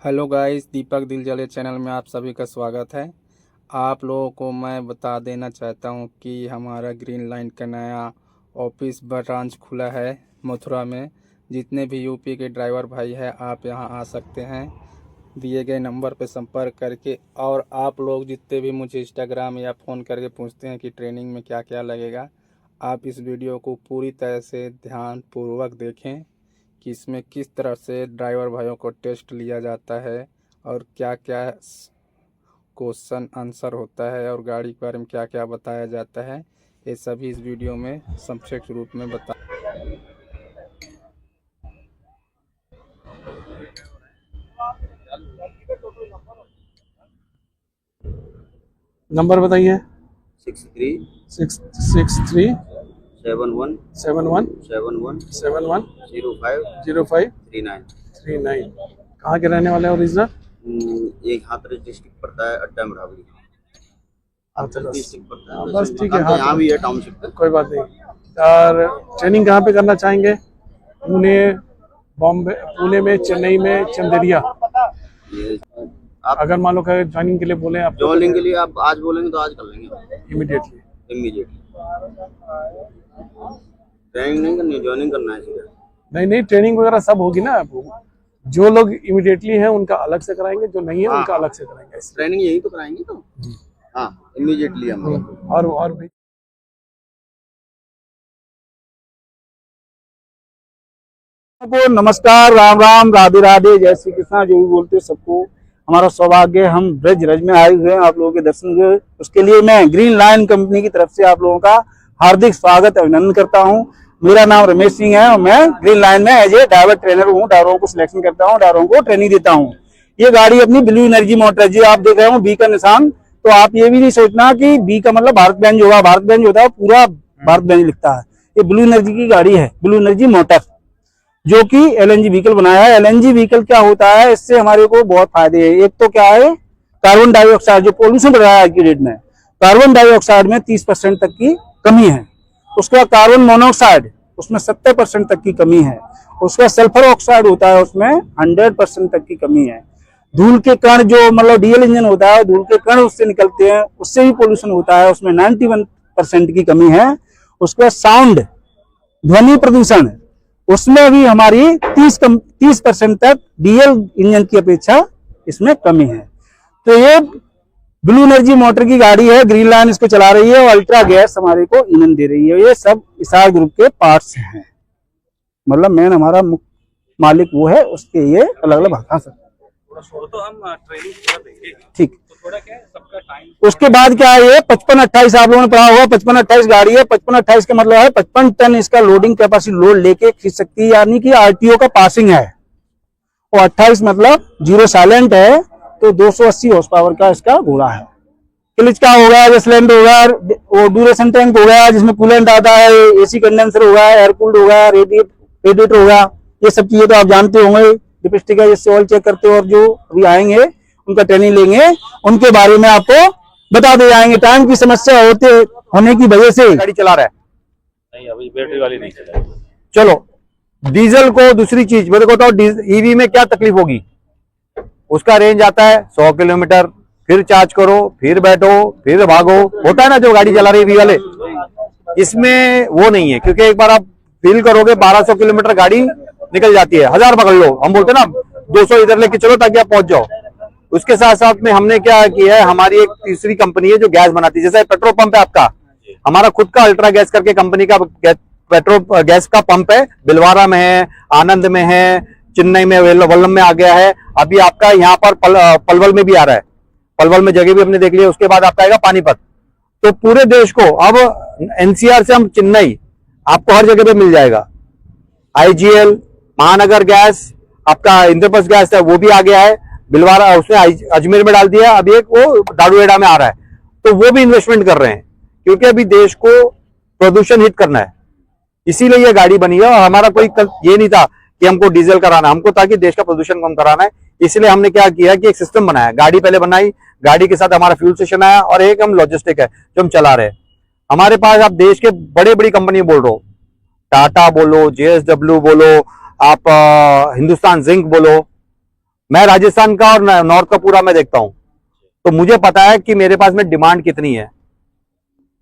Hello guys, दीपक दिलजले channel में आप सभी का स्वागत है। आप लोगों को मैं बता देना चाहता हूं कि हमारा ग्रीन लाइन का नया ऑफिस ब्रांच खुला है मथुरा में। जितने भी यूपी के ड्राइवर भाई हैं आप यहां आ सकते हैं दिए गए नंबर पर संपर्क करके। और आप लोग जितने भी मुझे इंस्टाग्राम या फ़ोन करके पूछते हैं कि ट्रेनिंग में क्या क्या लगेगा, आप इस वीडियो को पूरी तरह से ध्यानपूर्वक देखें कि इसमें किस तरह से ड्राइवर भाइयों को टेस्ट लिया जाता है और क्या क्या क्वेश्चन आंसर होता है और गाड़ी के बारे में क्या क्या बताया जाता है। ये सभी इस वीडियो में संक्षिप्त रूप में बता। नंबर बताइए। 63 663 71 71 71 71 05 05 39। 39। कहाँ के रहने वाले हैं ओरिजिनल? एक हाथरस डिस्ट्रिक्ट पड़ता है, अड्डा मढ़ावली हाथरस डिस्ट्रिक्ट पड़ता है। बस ठीक है। तो यहाँ भी है टाउनशिप पे। कोई बात नहीं। और ट्रेनिंग कहाँ पे करना चाहेंगे? पुणे, बॉम्बे, पुणे में, चेन्नई में, चंदेरिया। ये आप अगर मान लो ज्वाइनिंग के लिए बोले आप ज्वाइनिंग के लिए आप आज बोलेंगे तो आज कर लेंगे इमीडिएटली। ट्रेनिंग नहीं करनी, ज्वाइनिंग करना है सीधा। नहीं, ट्रेनिंग वगैरह सब होगी ना। जो लोग इमीडिएटली हैं उनका अलग से कराएंगे, जो नहीं है उनका अलग से कराएंगे। ट्रेनिंग यही तो कराएंगे तो हाँ, इमीडिएटली हम। और भी को नमस्कार, राम राम, राधे राधे, जय श्री कृष्णा। जो भी बोलते हैं सबको हमारा सौभाग्य, हम ब्रज रज में आए हुए हैं आप लोगों के दर्शन हुए। उसके लिए मैं ग्रीन लाइन कंपनी की तरफ से आप लोगों का हार्दिक स्वागत अभिनंदन करता हूं। मेरा नाम रमेश सिंह है और मैं ग्रीन लाइन में एज ए ड्राइवर ट्रेनर हूँ। ड्राइवरों को सिलेक्शन करता हूँ, ड्राइवरों को ट्रेनिंग देता हूँ। ये गाड़ी अपनी ब्लू एनर्जी मोटर, जो आप देख रहे हो बी का निशान, तो आप ये भी नहीं सोचना कि बी का मतलब भारत बेंज होगा। भारत बेंज होता है पूरा भारत बेंज लिखता है। ये ब्लू एनर्जी की गाड़ी है, ब्लू एनर्जी मोटर, जो कि एलएनजी व्हीकल बनाया है। एलएनजी व्हीकल क्या होता है, इससे हमारे को बहुत फायदे हैं। एक तो क्या है, कार्बन डाइऑक्साइड, जो पोल्यूशन बढ़ रहा है आज की डेट में, कार्बन डाइऑक्साइड में 30% तक की कमी है। उसके बाद कार्बन मोनोऑक्साइड, उसमें 70% तक की कमी है। उसका सल्फर ऑक्साइड होता है, उसमें 100% तक की कमी है। धूल के कण, जो मतलब डीजल इंजन होता है, धूल के कण उससे निकलते हैं, उससे भी पोल्यूशन होता है, उसमें 91% की कमी है। उसके बाद साउंड, ध्वनि प्रदूषण, उसमें भी हमारी 30% तक डीजल इंजन की अपेक्षा इसमें कमी है। तो ये ब्लू एनर्जी मोटर की गाड़ी है, ग्रीन लाइन इसको चला रही है और अल्ट्रा गैस हमारे को ईंधन दे रही है। ये सब इसार ग्रुप के पार्ट्स हैं, मतलब मेन हमारा मालिक वो है, उसके ये अलग अलग भाग। हाँ सर, तो हम ट्रेनिंग ठीक। थोड़ा क्या है सबका टाइम। उसके बाद क्या है, ये 55-28 आप लोगों ने पढ़ा होगा। 55-28 गाड़ी है। 55-28 का मतलब है 55 टन इसका लोडिंग कैपेसिटी, लोड लेके खींच सकती है, यानी कि आरटीओ का पासिंग है। और 28 मतलब जीरो साइलेंट है, तो 280 हॉर्स पावर का इसका घोड़ा है। क्लिच का हो गया, सिलेंडर हो गया, वो ड्यूरेशन टैंक हो गया जिसमें कूलेंट आता है, एसी कंडेंसर हो गया, एयर कूल्ड हो गया, रेडिएटर हो गया। ये सब चीजें तो आप जानते होंगे। लिपस्टिक है जिससे ऑयल चेक करते हो, और जो अभी आएंगे उनका ट्रेनिंग लेंगे, उनके बारे में आपको बता दे जाएंगे। टाइम की समस्या होने की वजह से गाड़ी चला रहा है। नहीं, अभी बैटरी वाली नहीं चला। चलो, डीजल को दूसरी चीज मेरे को तो, ईवी में क्या तकलीफ होगी, उसका रेंज आता है 100 किलोमीटर, फिर चार्ज करो, फिर बैठो, फिर भागो, होता है ना जो गाड़ी चला रही ईवी वाले। इसमें वो नहीं है, क्योंकि एक बार आप फील करोगे 1200 किलोमीटर गाड़ी निकल जाती है। 1000 पकड़ लो, हम बोलते ना 200 इधर लेके चलो ताकि आप पहुंच जाओ। उसके साथ साथ में हमने क्या किया है, हमारी एक तीसरी कंपनी है जो गैस बनाती है। जैसे पेट्रोल पंप है आपका, हमारा खुद का अल्ट्रा गैस करके कंपनी का पेट्रोल गैस का पंप है। बिलवारा में है, आनंद में है, चेन्नई में, वल्लम में आ गया है। अभी आपका यहाँ पर पलवल में भी आ रहा है। पलवल में जगह भी हमने देख लिया। उसके बाद आपका आएगा पानीपत। तो पूरे देश को अब एनसीआर से हम चेन्नई, आपको हर जगह पे मिल जाएगा। आईजीएल, महानगर गैस, आपका इंद्रप्रस्थ गैस है, वो भी आ गया है। बिलवारा उसने अजमेर में डाल दिया, अभी एक वो दारूहेड़ा में आ रहा है। तो वो भी इन्वेस्टमेंट कर रहे हैं, क्योंकि अभी देश को प्रदूषण हित करना है, इसीलिए ये गाड़ी बनी है। और हमारा कोई ये नहीं था कि हमको डीजल कराना, हमको ताकि देश का प्रदूषण कम कराना है। इसलिए हमने क्या किया कि एक सिस्टम बनाया। गाड़ी पहले बनाई, गाड़ी के साथ हमारा फ्यूल स्टेशन आया, और एक हम लॉजिस्टिक है जो हम चला रहे हैं। हमारे पास आप देश के बड़ी बड़ी कंपनी बोल रहे हो, टाटा बोलो, जेएसडब्ल्यू बोलो, आप हिंदुस्तान जिंक बोलो, मैं राजस्थान का और नॉर्थ का पूरा मैं देखता हूं, तो मुझे पता है कि मेरे पास में डिमांड कितनी है।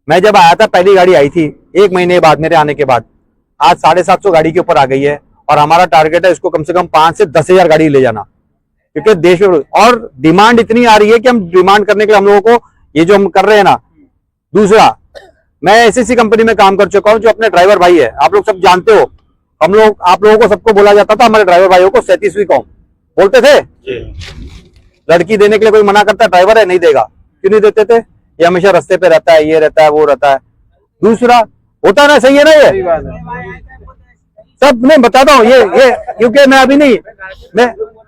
मैं जब आया था, पहली गाड़ी आई थी 1 महीने बाद मेरे आने के बाद, आज 750 गाड़ी के ऊपर आ गई है, और हमारा टारगेट है इसको कम से कम 5 से 10,000 गाड़ी ले जाना, क्योंकि देश में और डिमांड इतनी आ रही है कि हम डिमांड करने के लिए हम लोगों को ये जो हम कर रहे हैं ना। दूसरा, मैं एसएससी कंपनी में काम कर चुका हूं, जो अपने ड्राइवर भाई है, आप लोग सब जानते हो, हम लोग आप लोगों को सबको बोला जाता था हमारे ड्राइवर भाइयों को 37वीं कौम बोलते थे। लड़की देने के लिए कोई मना करता है, ड्राइवर है नहीं देगा, क्यों नहीं देते थे? ये हमेशा रास्ते पे रहता है, ये रहता है, वो रहता है। दूसरा होता ना, सही है ना, ये सब नहीं बताता हूँ, ये क्योंकि मैं अभी नहीं,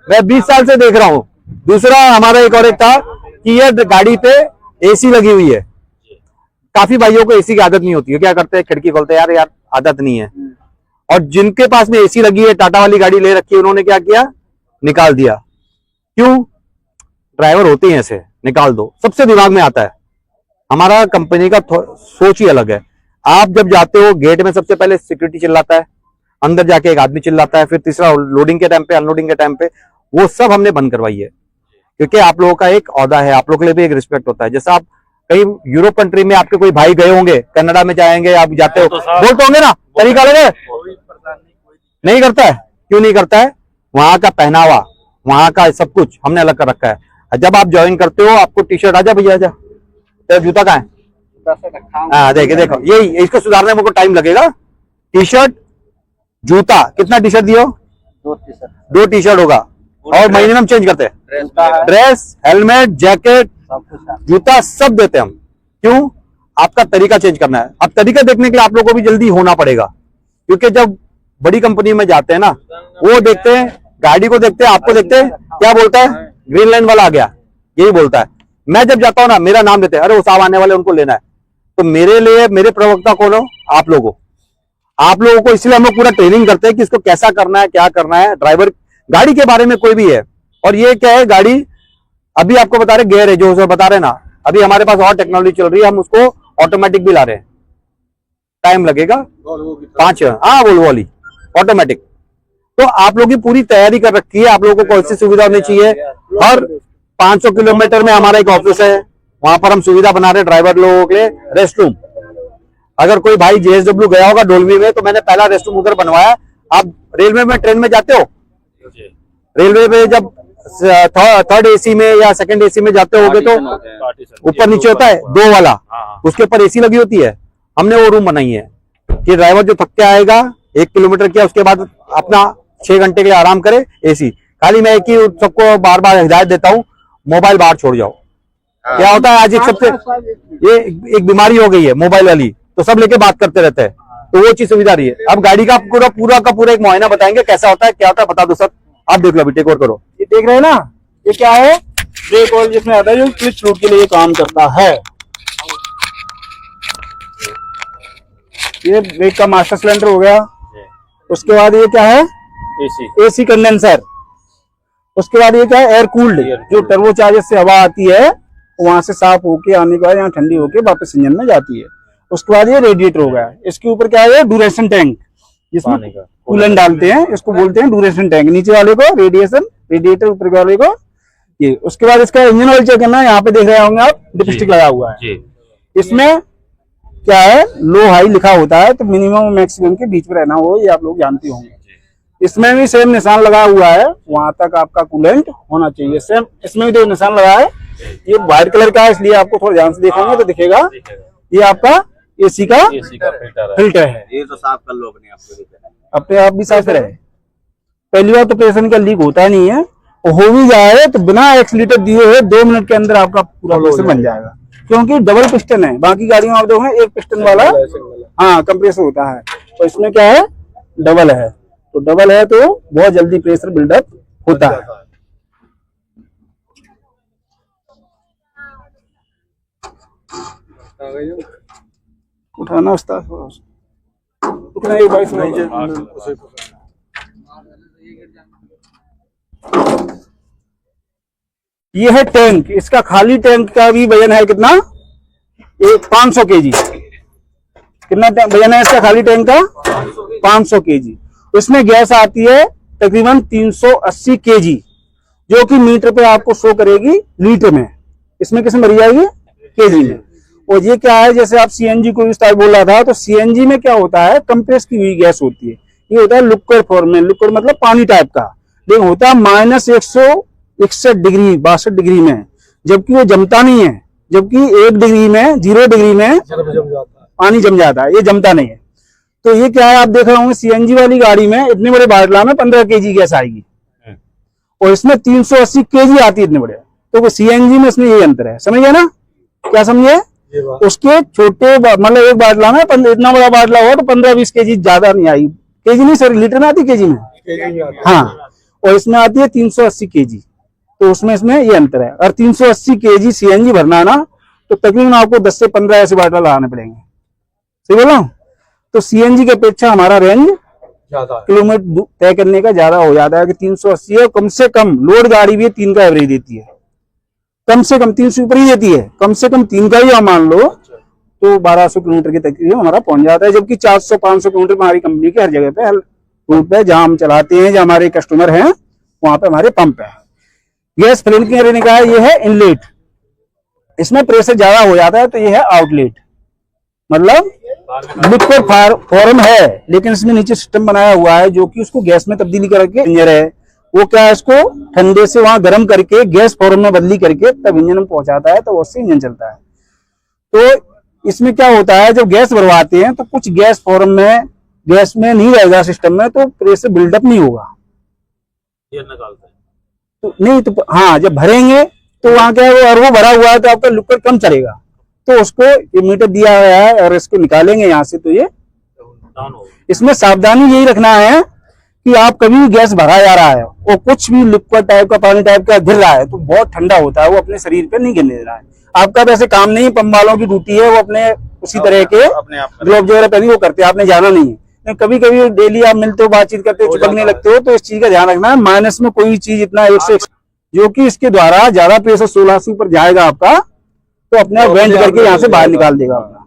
मैं 20 साल से देख रहा हूँ। दूसरा हमारा एक और एक था कि ये गाड़ी पे एसी लगी हुई है। काफी भाइयों को एसी की आदत नहीं होती है, क्या करते हैं, खिड़की खोलते हैं, यार आदत नहीं है। और जिनके पास में एसी लगी है, टाटा वाली गाड़ी ले रखी है, उन्होंने क्या किया, निकाल दिया। क्यों? ड्राइवर होते हैं ऐसे, निकाल दो, सबसे दिमाग में आता है। हमारा कंपनी का सोच ही अलग है। आप जब जाते हो, गेट में सबसे पहले सिक्योरिटी चिल्लाता है, अंदर जाके एक आदमी चिल्लाता है, फिर तीसरा लोडिंग के टाइम पे, अनलोडिंग के टाइम पे, वो सब हमने बंद करवाई है, क्योंकि आप लोगों का एक औहदा है, आप लोगों के लिए भी एक रिस्पेक्ट होता है। जैसा आप कहीं यूरोप कंट्री में आपके कोई भाई गए होंगे, कनाडा में जाएंगे, आप जाते हो, बोलते होंगे ना, तरीका लगे, नहीं करता है। क्यों नहीं करता है? वहां का पहनावा, वहां का सब कुछ हमने अलग कर रखा है। जब आप ज्वाइन करते हो, आपको टी शर्ट, आजा भैया आजा, तेरा जूता कहाँ है? हाँ देखो, यही इसको सुधारने में मुझको टाइम लगेगा। टी शर्ट, जूता, कितना टी शर्ट दियो? 2 टी शर्ट होगा, और महीने में हम चेंज करते हैं। ड्रेस, हेलमेट, जैकेट, जूता सब देते हैं हम। क्यों? आपका तरीका चेंज करना है। अब तरीका देखने के लिए आप लोगों को भी जल्दी होना पड़ेगा, क्योंकि जब बड़ी कंपनी में जाते हैं ना, वो देखते हैं, गाड़ी को देखते हैं, आपको देखते हैं, क्या बोलता है, ग्रीन लाइन वाला आ गया, यही बोलता है। मैं जब जाता हूं ना, मेरा नाम लेते हैं, अरे वो साहब आने वाले, उनको लेना है। तो मेरे लिए मेरे प्रवक्ता कौन हो? आप लोगों को, इसलिए हम लोग पूरा ट्रेनिंग करते हैं कि इसको कैसा करना है, क्या करना है, ड्राइवर गाड़ी के बारे में कोई भी है। और ये क्या है, गाड़ी अभी आपको बता रहे, गेयर है जो बता रहे ना, अभी हमारे पास और टेक्नोलॉजी चल रही है, हम उसको ऑटोमेटिक भी ला रहे हैं, टाइम लगेगा 5, हाँ वोल्वो वाली ऑटोमेटिक। तो आप लोगों की पूरी तैयारी कर रखी है, आप लोगों को कौन सी सुविधा होनी चाहिए। हर 500 किलोमीटर में हमारा एक ऑफिस है, वहां पर हम सुविधा बना रहे हैं ड्राइवर लोगों के लिए। रेस्ट रूम, अगर कोई भाई जेएसडब्ल्यू गया होगा डोलवी में, तो मैंने पहला रेस्ट रूम उधर बनवाया। आप रेलवे में, ट्रेन में जाते हो, रेलवे में जब 3rd एसी में या 2nd एसी में जाते होगे, तो ऊपर नीचे होता है 2 वाला, उसके ऊपर एसी लगी होती है। हमने वो रूम बनाई है कि ड्राइवर जो थक के आएगा, 1 किलोमीटर किया, उसके बाद अपना 6 घंटे के लिए आराम करे, एसी। खाली मैं एक ही सबको बार बार हिदायत देता हूँ, मोबाइल बाहर छोड़ जाओ। क्या होता है, आज एक सबसे ये एक बीमारी हो गई है मोबाइल वाली, तो सब लेके बात करते रहते हैं, तो वो चीज सुविधा रही है। अब गाड़ी का पूरा का पूरा एक मुआयना बताएंगे, कैसा होता है, क्या होता है, बता दो सर। आप देख लो, अभी टेक ओवर करो। ये देख रहे हैं ना, ये क्या है, ब्रेक ऑयल जिसमें आता है, जो क्लिच रूट के लिए काम करता है। ये ब्रेक का मास्टर सिलेंडर हो गया। उसके बाद ये क्या है, एसी कंडेंसर। उसके बाद ये क्या है, एयर कूल्ड, जो टर्बो चार्जर से हवा आती है, वहां से साफ होके आने के बाद यहाँ ठंडी होके वापस इंजन में जाती है। उसके बाद ये रेडिएटर हो गया। इसके ऊपर क्या है, ड्यूरेशन टैंक, जिसमें कूलेंट डालते हैं, इसको बोलते हैं ड्यूरेशन टैंक। नीचे वाले को रेडिएटर, ऊपर वाले को ये। उसके बाद इसका इंजन ऑयल चेक करना है। यहाँ पे देख रहे होंगे आप, लिपस्टिक लगा हुआ है। इसमें क्या है, लो हाई लिखा होता है, तो मिनिमम और मैक्सिमम के बीच में रहना हो, ये आप लोग जानते होंगे। इसमें भी सेम निशान लगा हुआ है, वहां तक आपका कूलेंट होना चाहिए। सेम इसमें भी 2 निशान लगा है। ये व्हाइट कलर का है, इसलिए आपको थोड़ा ध्यान से देखेंगे तो दिखेगा, ये आपका एसी का फिल्टर है। ये तो साफ कर लो अपने आप भी साफ रहे। पहली बार तो प्रेशर का लीक होता नहीं है, और हो भी जाए तो बिना एक्सीलरेटर दिए हुए 2 मिनट के अंदर आपका पूरा प्रेशर बन जाएगा, क्योंकि डबल पिस्टन है। बाकी गाड़ियों में आप देखोगे 1 पिस्टन वाला हाँ कंप्रेसर होता है, तो इसमें क्या है, डबल है। तो डबल है तो बहुत जल्दी प्रेशर बिल्डअप होता है। उठाना उस्ताद, उठना एक बाइक ये है टैंक। इसका खाली टैंक का भी वजन है कितना, 500 केजी। कितना वजन है इसका खाली टैंक का, 500 केजी। उसमें गैस आती है तकरीबन 380 केजी, जो कि मीटर पे आपको शो करेगी लीटर में, इसमें किस में भरी जाएगी, केजी में। और ये क्या है, जैसे आप सीएनजी को विस्तार बोल रहा था, तो सीएनजी में क्या होता है, कंप्रेस की हुई गैस होती है, ये होता है लिक्विड फॉर्म में, लिक्विड मतलब पानी टाइप का, लेकिन होता है -161 डिग्री 62 डिग्री में, जबकि वो जमता नहीं है, जबकि 1 डिग्री में 0 डिग्री में पानी जम जाता है, ये जमता नहीं है। तो ये क्या है, आप देख रहे होंगे सीएनजी वाली गाड़ी में इतने बड़े बाटला में 15 केजी गैस आएगी और इसमें 380 केजी आती है इतने बड़े, तो वो सीएनजी में इसमें यही अंतर है, समझिए ना, क्या समझिए, उसके छोटे मतलब एक बाटला में इतना बड़ा बाटला हो तो 15-20 केजी ज्यादा नहीं आई, केजी नहीं सर, लीटर में आती केजी में, हाँ, और इसमें आती है 380 केजी, तो उसमें इसमें ये अंतर है। और 380 केजी सीएनजी भरना है ना, तो तकरीबन आपको 10 से 15 ऐसे बाटला लगाने पड़ेंगे, सही बोला। तो सीएनजी की अपेक्षा हमारा रेंज किलोमीटर तय करने का ज्यादा हो जाता है कि 380 है, कम से कम लोड गाड़ी भी 3 का एवरेज देती है, कम से कम 300 ऊपर ही देती है, कम से कम 3 का ही आप मान लो तो 1200 किलोमीटर के तकरीबन हमारा पहुंच जाता है, जबकि 400-500 किलोमीटर हमारी कंपनी के हर जगह पे रूट पे जहां हम चलाते हैं, जहां हमारे कस्टमर हैं वहां पे हमारे पंप है। गैस फिलिंग करने का ये है इनलेट, इसमें प्रेशर ज्यादा हो जाता है, तो ये है आउटलेट, मतलब लिक्विड फॉर्म है, लेकिन इसमें नीचे सिस्टम बनाया हुआ है जो कि उसको गैस में तब्दीली करके इंजन है, वो क्या है, इसको ठंडे से वहां गर्म करके गैस फॉर्म में बदली करके तब इंजन में पहुंचाता है, तो उससे इंजन चलता है। तो इसमें क्या होता है, जब गैस भरवाते हैं तो कुछ गैस फॉर्म में, गैस में नहीं रहेगा सिस्टम में, तो प्रेशर बिल्डअप नहीं होगा, तो नहीं, तो हाँ जब भरेंगे तो वहां क्या है, वो और वो भरा हुआ है तो आपका लिक्विड कम चलेगा, तो उसको ये मीटर दिया हुआ है और इसको निकालेंगे यहाँ से, तो ये इसमें सावधानी यही रखना है कि आप कभी भी गैस भरा जा रहा है और कुछ भी लिक्विड टाइप का, पानी टाइप का गिर रहा है, तो बहुत ठंडा होता है, वो अपने शरीर पे नहीं गिरने देना है। आपका वैसे काम नहीं है, पंप वालों की ड्यूटी है, वो अपने उसी तरह के ग्लोव वगैरह पहले वो करते हैं, आपने जाना नहीं है। कभी कभी डेली आप मिलते हो, बातचीत करते हो, चिपकने लगते हो, तो इस चीज का ध्यान रखना है। माइनस में कोई चीज इतना 100 जो कि इसके द्वारा ज्यादा प्रेशर 1680 पर जाएगा आपका, तो अपने आप वेंट करके यहाँ से बाहर निकाल देगा अपना,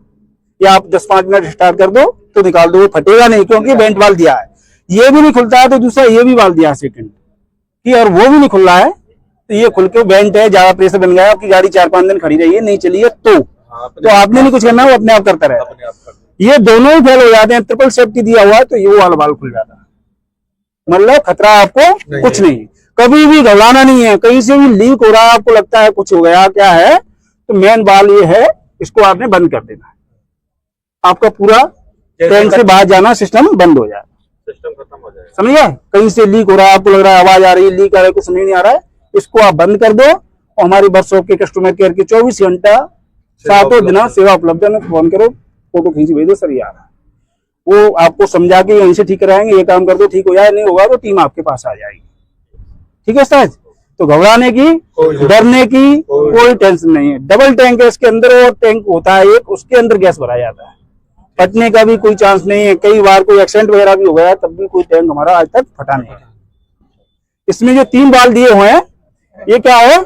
या आप 10-5 मिनट स्टार्ट कर दो तो निकाल दो, वो फटेगा नहीं, क्योंकि वेंट वाल्व दिया है। ये भी नहीं खुलता है तो दूसरा ये भी वाल्व दिया है सेकंड की, और वो भी नहीं खुल रहा है, तो ये खुल के वेंट है, ज्यादा प्रेशर बन गया, आपकी गाड़ी 4-5 दिन खड़ी रही है, नहीं चली है, तो आपने नहीं कुछ करना, वो अपने आप करता रहेगा। ये दोनों ही फेल हो जाते हैं, ट्रिपल सेफ्टी दिया हुआ है तो ये वाला वाल्व खुल जाता है, मतलब खतरा आपको कुछ नहीं, कभी भी घबराना नहीं है। कहीं से भी लीक हो रहा है, आपको लगता है कुछ हो गया, क्या है, तो मेन वाल्व ये है, इसको आपने बंद कर देना है, आपका पूरा टैंक से बाहर जाना सिस्टम बंद हो जाए, सिस्टम खत्म हो जाएगा, समझिए। कहीं से लीक हो रहा है, आपको लग रहा है आवाज आ रही है, लीक आ रहा है, कुछ समझ नहीं आ रहा है, इसको आप बंद कर दो, और हमारी वर्कशॉप के कस्टमर केयर के 24 घंटा 7 दिन सेवा उपलब्ध है, फोन करो, फोटो खींच भेज दो, सर ये आ रहा है, वो आपको समझा के यहीं से ठीक कराएंगे, ये काम कर दो, ठीक हो जाए, नहीं होगा तो टीम आपके पास आ जाएगी, ठीक है सर। तो घबराने की, डरने की कोई टेंशन नहीं है। डबल टैंक है इसके अंदर, और टैंक होता है एक, उसके अंदर गैस भरा जाता है, फटने का भी कोई चांस नहीं है। कई बार कोई एक्सीडेंट वगैरह भी हो गया, तब भी कोई टैंक हमारा आज तक फटा नहीं है। इसमें जो 3 वाल्व दिए हुए हैं, ये क्या है,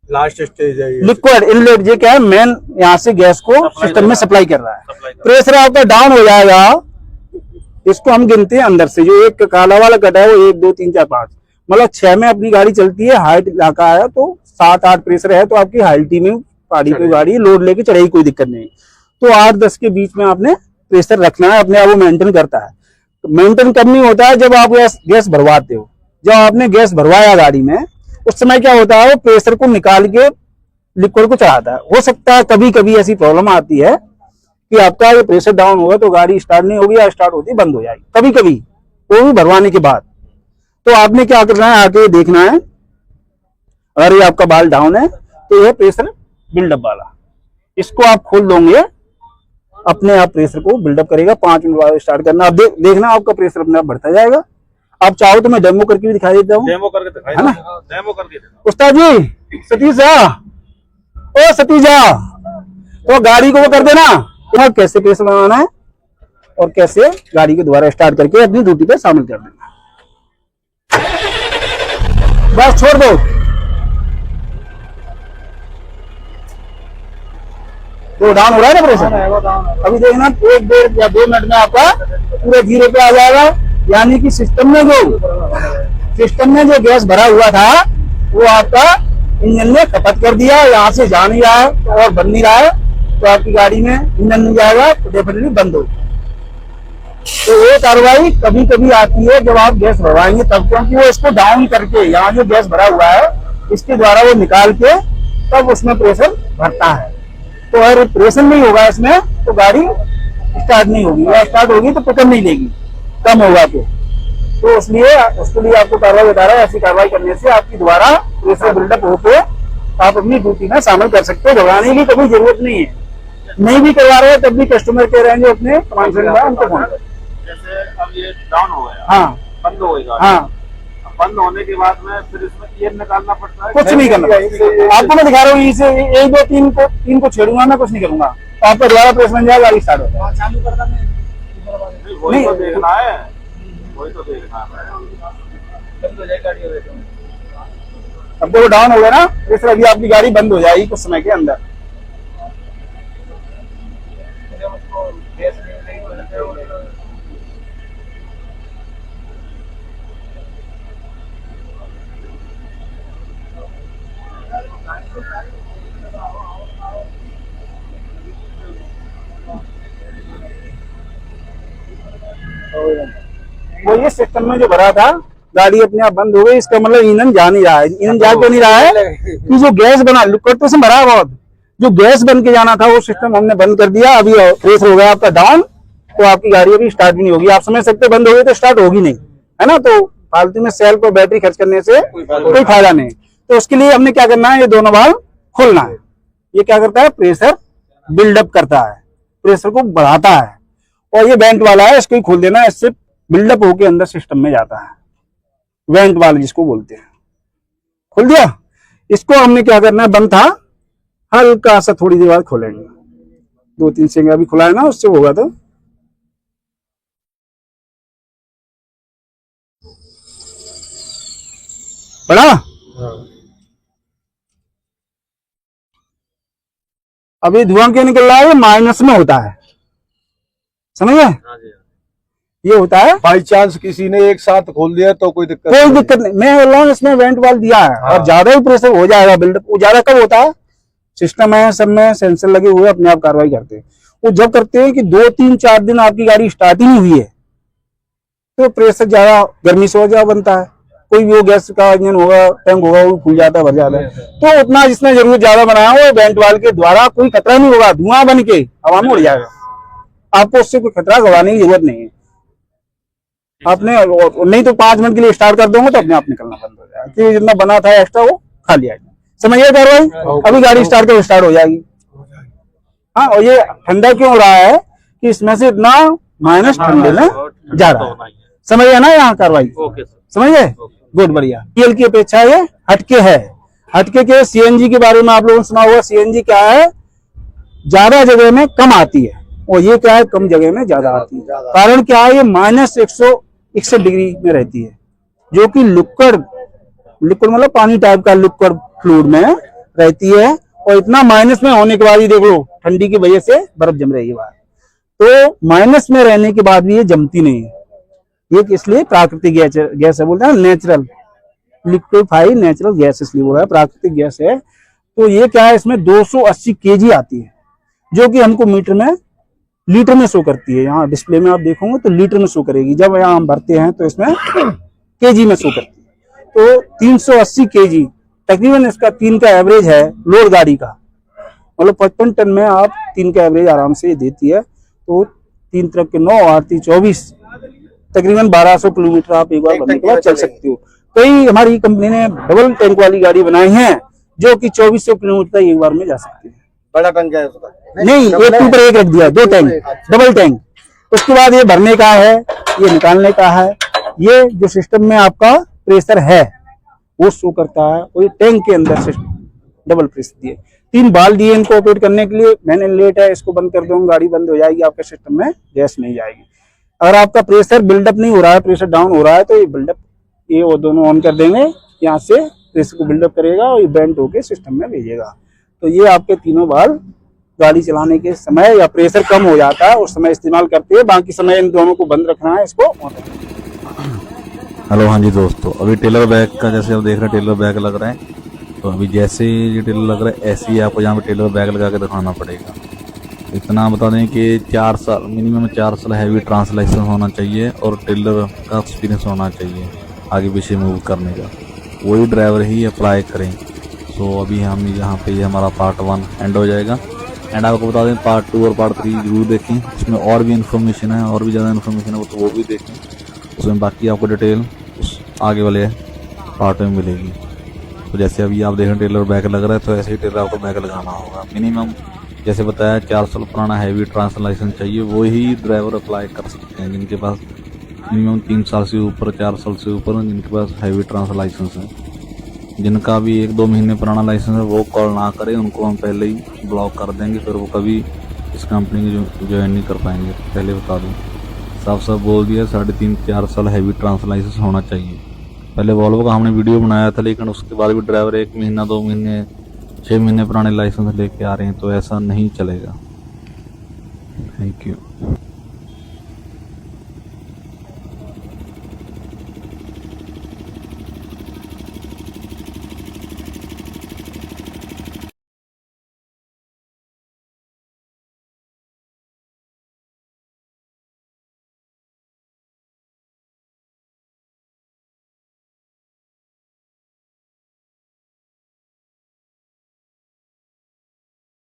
लास्ट स्टेज है, लिक्विड इनलेट, ये क्या है, मेन यहाँ से गैस को सिस्टम में सप्लाई कर रहा है, प्रेशर आपका डाउन हो जाएगा, इसको हम गिनते हैं अंदर से, जो एक काला वाला कटा है वो 1 2 3 4 5, मतलब 6 में अपनी गाड़ी चलती है, हाइट इलाका है तो 7-8 प्रेशर है, तो आपकी हाइटी में पहाड़ी पे गाड़ी लोड लेके चढ़ेगी, कोई दिक्कत नहीं। तो 8-10 के बीच में आपने प्रेशर रखना है, अपने आप वो मेंटेन करता है। तो मेंटेन कब नहीं होता है, जब आप गैस भरवाते हो, जब आपने गैस भरवाया गाड़ी में, उस समय क्या होता है, वो प्रेशर को निकाल के लिक्विड को चढ़ाता है। हो सकता है कभी कभी ऐसी प्रॉब्लम आती है कि आपका ये प्रेशर डाउन होगा तो गाड़ी स्टार्ट नहीं होगी, या स्टार्ट होती बंद हो जाएगी कभी कभी, वो भी भरवाने के बाद। तो आपने क्या करना है, आके देखना है, अगर ये आपका बाल डाउन है तो यह प्रेशर बिल्डअप वाला, इसको आप खोल दोगे, अपने आप प्रेशर को बिल्डअप करेगा। 5 मिनट बाद स्टार्ट करना, आप देखना आपका प्रेशर अपने आप बढ़ता जाएगा। आप चाहो तो मैं डेमो करके भी दिखा देता हूँ, डेमो करके दिखाई, है ना, डेमो करके उस्ताद जी। सतीश जा, ओ सतीश जा, तो गाड़ी को वो कर देना, तो कैसे प्रेशर बनाना है और कैसे गाड़ी को दोबारा स्टार्ट करके अपनी ड्यूटी पे शामिल कर देना, बस छोड़ दो। तो डाउन हो रहा है ना प्रेशर, अभी देखना 1-1.5 या 2 मिनट में आपका पूरे 0 पे आ जाएगा, यानी कि सिस्टम में जो सिस्टम में जो गैस भरा हुआ था वो आपका इंजन ने खपत कर दिया, यहाँ से जा नहीं रहा है और बन नहीं रहा है, तो आपकी गाड़ी में इंजन नहीं जाएगा तो डेफिनेटली बंद होगी। तो ये कार्रवाई कभी कभी आती है जब आप गैस भरवाएंगे तब, क्योंकि वो इसको डाउन करके यहाँ जो गैस भरा हुआ है इसके द्वारा वो निकाल के तब उसमें प्रेशर भरता है। तो अगर प्रेशर नहीं होगा इसमें तो गाड़ी स्टार्ट नहीं होगी, या स्टार्ट होगी तो पिकअप नहीं लेगी, कम होगा तो इसलिए उसके लिए आपको कार्रवाई बता रहा है। ऐसी कार्रवाई करने से आपकी दोबारा प्रेशर बिल्डअप होकर आप अपनी ड्यूटी में शामिल कर सकते हो। घबराने की कोई जरूरत नहीं है। नहीं भी करवा रहे हैं तब भी कस्टमर कह रहे हैं जो अपने कमांड सेंटर उनको फोन करें। जैसे अब ये डाउन हो गया, हाँ बंद हो गई, हाँ, अब बंद होने के बाद में फिर इसमें ईयर निकालना पड़ता है। कुछ नहीं करना। आपको मैं दिखा रहा हूँ, इसे 1 2 3 को छेड़ूंगा, मैं कुछ नहीं करूंगा, तो आपका दोबारा प्रेस बन जाएगा, गाड़ी स्टार्ट होगा। चालू कर वही तो देखना है, वही तो देखना है। अब तो डाउन हो गया ना, प्रेशर अभी आपकी गाड़ी बंद हो जाएगी कुछ समय के अंदर। वो ये सिस्टम में जो भरा था गाड़ी अपने आप बंद हो गई, इसका मतलब ईंधन जा नहीं रहा है। ईंधन जा क्यों नहीं रहा है कि जो गैस बना लिक्विड तो इसमें भरा है बहुत, जो गैस बन के जाना था वो सिस्टम हमने बंद कर दिया। अभी प्रेशर हो गया आपका डाउन, तो आपकी गाड़ी अभी स्टार्ट भी नहीं होगी। आप समझ सकते बंद हो गई तो स्टार्ट होगी नहीं, है ना। तो फालतू में सेल पर बैटरी खर्च करने से कोई फायदा नहीं। तो उसके लिए हमने क्या करना है, ये दोनों वाल्व खोलना है। ये क्या करता है, प्रेशर बिल्डअप करता है, प्रेशर को बढ़ाता है। और ये वेंट वाला है, इसको ही खोल देना है, इससे बिल्डअप होके अंदर सिस्टम में जाता है। वेंट वाला जिसको बोलते हैं, खोल दिया। इसको हमने क्या करना है, बंद था, हल्का सा थोड़ी देर बाद खोलेंगे, 2-3 सेकंड अभी खुला है ना, उससे होगा तो बड़ा। अभी धुआं क्यों निकल रहा है, माइनस में होता है, समझ गए। ये होता है बाई चांस किसी ने एक साथ खोल दिया तो कोई दिक्कत नहीं। मैं बोल रहा हूँ इसमें वेंट वाल्व दिया है, और ज्यादा ही प्रेशर हो जाएगा बिल्डअप। वो ज्यादा कब होता है, सिस्टम है सब में सेंसर लगे हुए अपने आप कार्रवाई करते हैं। वो जब करते हैं कि 2-3-4 दिन आपकी गाड़ी स्टार्ट ही नहीं हुई है तो प्रेशर ज्यादा गर्मी से हो जाए बनता है। कोई भी वो गैस का इंजन होगा, टैंक होगा, वो फूल जाता है, भर जाता है। तो उतना जिसने जरूरत ज्यादा बनाया वो वेंट वाल्व के द्वारा कोई खतरा नहीं होगा, धुआं बन के हवा में उड़ जाएगा। आपको उससे कोई खतरा घबराने की जरूरत नहीं है। आपने नहीं तो 5 मिनट के लिए स्टार्ट कर दोगे तो अपने आप निकलना बंद हो जाएगा, क्योंकि जितना बना था एक्स्ट्रा वो खा लिया। समझिए कार्रवाई, अभी गाड़ी स्टार्ट कर स्टार्ट हो जाएगी। हाँ, और ये ठंडा क्यों हो रहा है कि इसमें से इतना माइनस ठंडे में जा रहा है, समझिए ना यहाँ कार्रवाई, समझिए। गुड, बढ़िया। तेल की अपेक्षा ये हटके है। हटके के सीएनजी के बारे में आप लोगों ने सुना होगा। सीएनजी क्या है, ज्यादा जगह में कम आती है, और ये क्या है, कम जगह में ज्यादा आती है। कारण क्या है, ये -161 डिग्री में रहती है, जो कि लिक्विड मतलब पानी टाइप का लिक्विड फ्लूइड में रहती है। और इतना माइनस में होने के बाद ही देख लो, ठंडी की वजह से बर्फ जम रही है बाहर, तो माइनस में रहने के बाद भी ये जमती नहीं है। ये इसलिए प्राकृतिक गैस है, बोलते हैं नेचुरल लिक्विफाई नेचुरल गैस, इसलिए बोला है प्राकृतिक गैस है। तो ये क्या है, इसमें 280 kg आती है, जो कि हमको मीटर में लीटर में शो करती है। यहाँ डिस्प्ले में आप देखोगे तो लीटर में शो करेगी, जब यहाँ हम भरते हैं तो इसमें केजी में शो करती है। तो 380 kg तकरीबन इसका 3 का एवरेज है लोड गाड़ी का, मतलब 55 टन में आप 3 का एवरेज आराम से देती है। तो 3 ट्रक के 9 8 24 तकरीबन 1200 किलोमीटर आप एक बार भरने के बाद चल सकते हो। कई हमारी कंपनी ने डबल टैंक वाली गाड़ी बनाई है जो कि 2400 किलोमीटर एक बार में जा सकती है। बड़ा टंक है उसका? नहीं, एक के ऊपर एक रख दिया, 2 टैंक, डबल टैंक। उसके बाद ये भरने का है, ये निकालने का है। ये जो सिस्टम में आपका प्रेशर है वो शो करता है, और ये टैंक के अंदर से डबल प्रेशर दिए। 3 बाल दिए इनको ऑपरेट करने के लिए। मैंने लेट है, इसको बंद कर दूंगा, गाड़ी बंद हो जाएगी, आपके सिस्टम में गैस नहीं जाएगी। अगर आपका प्रेशर बिल्डअप नहीं हो रहा है, प्रेशर डाउन हो रहा है, तो ये बिल्डअप ये वो दोनों ऑन कर देंगे, यहाँ से प्रेशर को बिल्डअप करेगा और ये बेंट होके सिस्टम में भेजेगा। तो ये आपके तीनों बाल गाड़ी चलाने के समय या प्रेशर कम हो जाता है उस समय इस्तेमाल करते हैं, बाकी समय इन दोनों को बंद रखना है, इसको ऑन रखना है। हेलो, हाँ जी दोस्तों, अभी टेलर बैग का जैसे आप देख रहे हैं टेलर बैग लग रहा है। तो अभी जैसे ये टेलर लग रहा है ऐसे ही आपको यहाँ पे टेलर बैग लगा के दिखाना पड़ेगा। इतना बता दें कि 4 साल मिनिमम 4 साल हैवी ट्रांसलेशन होना चाहिए और टेलर का एक्सपीरियंस होना चाहिए आगे पीछे मूव करने का, वही ड्राइवर ही अप्लाई करें। सो अभी हम यहाँ पे ये हमारा पार्ट 1 एंड हो जाएगा। एंड आपको बता दें पार्ट 2 और पार्ट 3 जरूर देखें, इसमें और भी इन्फॉर्मेशन है, और भी ज़्यादा इन्फॉर्मेशन है तो वो भी देखें। उसमें बाकी आपको डिटेल उस आगे वाले पार्ट में मिलेगी। तो जैसे अभी आप देखें टेलर बैग लग रहा है तो ऐसे ही टेलर आपको बैग लगाना होगा। मिनिमम जैसे बताया 4 साल पुराना हैवी ट्रांसफर लाइसेंस चाहिए, वही ड्राइवर अप्लाई कर सकते हैं जिनके पास मिनिमम 3 साल से ऊपर 4 साल से ऊपर जिनके पास हैवी ट्रांसफर लाइसेंस है। जिनका भी 1-2 महीने पुराना लाइसेंस है वो कॉल ना करें, उनको हम पहले ही ब्लॉक कर देंगे, फिर वो कभी इस कंपनी की ज्वाइन नहीं कर पाएंगे। पहले बता दूँ, साफ साफ बोल दिया 3.5-4 साल हैवी ट्रांसफर लाइसेंस होना चाहिए। पहले वॉल्वो का हमने वीडियो बनाया था, लेकिन उसके बाद भी ड्राइवर 1 महीना 2 महीने 6 महीने पुराने लाइसेंस लेके आ रहे हैं, तो ऐसा नहीं चलेगा। Thank you.